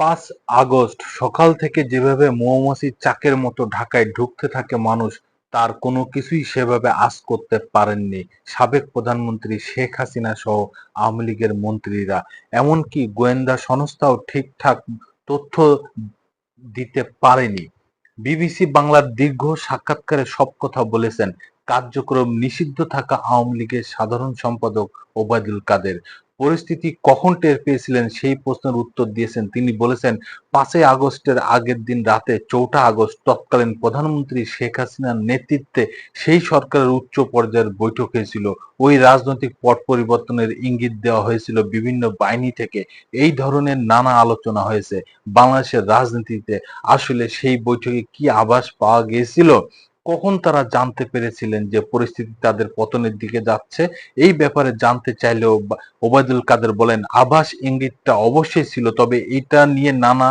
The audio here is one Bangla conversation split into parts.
5 আগস্ট সকাল থেকে যেভাবে মৌমাছির চাকের মতো ঢাকায় ঢুকতে থাকে মানুষ, তার কোনো কিছুই সেভাবে আঁচ করতে পারেননি সাবেক প্রধানমন্ত্রী শেখ হাসিনা সহ আওয়ামী লীগের মন্ত্রীরা। এমনকি গোয়েন্দা সংস্থাও ঠিকঠাক তথ্য দিতে পারেনি। বিবিসি বাংলার দীর্ঘ সাক্ষাৎকারে সব কথা বলেছেন কার্যক্রম নিষিদ্ধ থাকা আওয়ামী লীগের সাধারণ সম্পাদক ওবায়দুল কাদের। পরিস্থিতি কখন টের পেয়েছিলেন সেই প্রশ্নের উত্তর দিয়েছেন তিনি। বলেছেন, 5 আগস্টের আগের দিন রাতে 4 আগস্ট তৎকালীন প্রধানমন্ত্রী শেখ হাসিনার নেতৃত্বে সেই সরকারের উচ্চ পর্যায়ের বৈঠক হয়েছিল। ওই রাজনৈতিক পট পরিবর্তনের ইঙ্গিত দেওয়া হয়েছিল বিভিন্ন বাহিনী থেকে। এই ধরনের নানা আলোচনা হয়েছে বাংলাদেশের রাজনীতিতে। আসলে সেই বৈঠকে কি আভাস পাওয়া গিয়েছিল? কখন তারা জানতে পেরেছিলেন যে পরিস্থিতি তাদের পতনের দিকে যাচ্ছে? এই ব্যাপারে জানতে চাইলেও ওবায়দুল কাদের বলেন, আভাস ইঙ্গিতটা অবশ্যই ছিল, তবে এটা নিয়ে নানা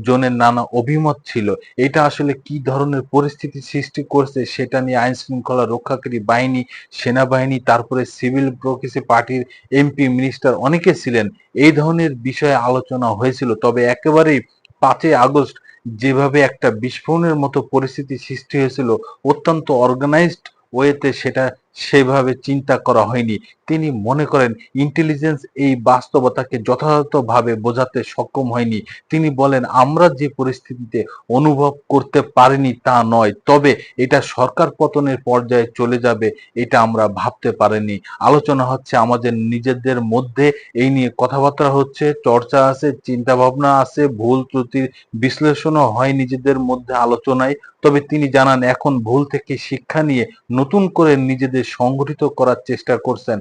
জনের নানা অভিমত ছিল। এটা আসলে কি ধরনের পরিস্থিতি সৃষ্টি করছে সেটা নিয়ে আইন শৃঙ্খলা রক্ষাকারী বাহিনী, সেনাবাহিনী, তারপরে সিভিল ডেমোক্রেসি পার্টির এমপি, মিনিস্টার অনেকে ছিলেন। এই ধরনের বিষয়ে আলোচনা হয়েছিল, তবে একেবারেই 5 আগস্ট যেভাবে একটা বিস্ফোরণের মতো পরিস্থিতি সৃষ্টি হয়েছিল, অত্যন্ত অর্গানাইজড ওয়েতে সেটা সেভাবে চিন্তা করা হয়নি। তিনি মনে করেন ইন্টেলিজেন্স এই বাস্তবতাকে যথাযথভাবে বোঝাতে সক্ষম হয়নি। তিনি বলেন, আমরা যে পরিস্থিতিতে অনুভব করতে পারিনি তা নয়, তবে এটা সরকার পতনের পর্যায়ে চলে যাবে এটা আমরা ভাবতে পারিনি। আলোচনা হচ্ছে আমাদের নিজেদের মধ্যে, এই নিয়ে কথাবার্তা হচ্ছে, চর্চা আছে, চিন্তা ভাবনা আছে, ভুল ত্রুটির বিশ্লেষণও হয় নিজেদের মধ্যে আলোচনায়। তবে তিনি জানান, এখন ভুল থেকে শিক্ষা নিয়ে নতুন করে নিজেদের সংগঠিত করার চেষ্টা করছেন।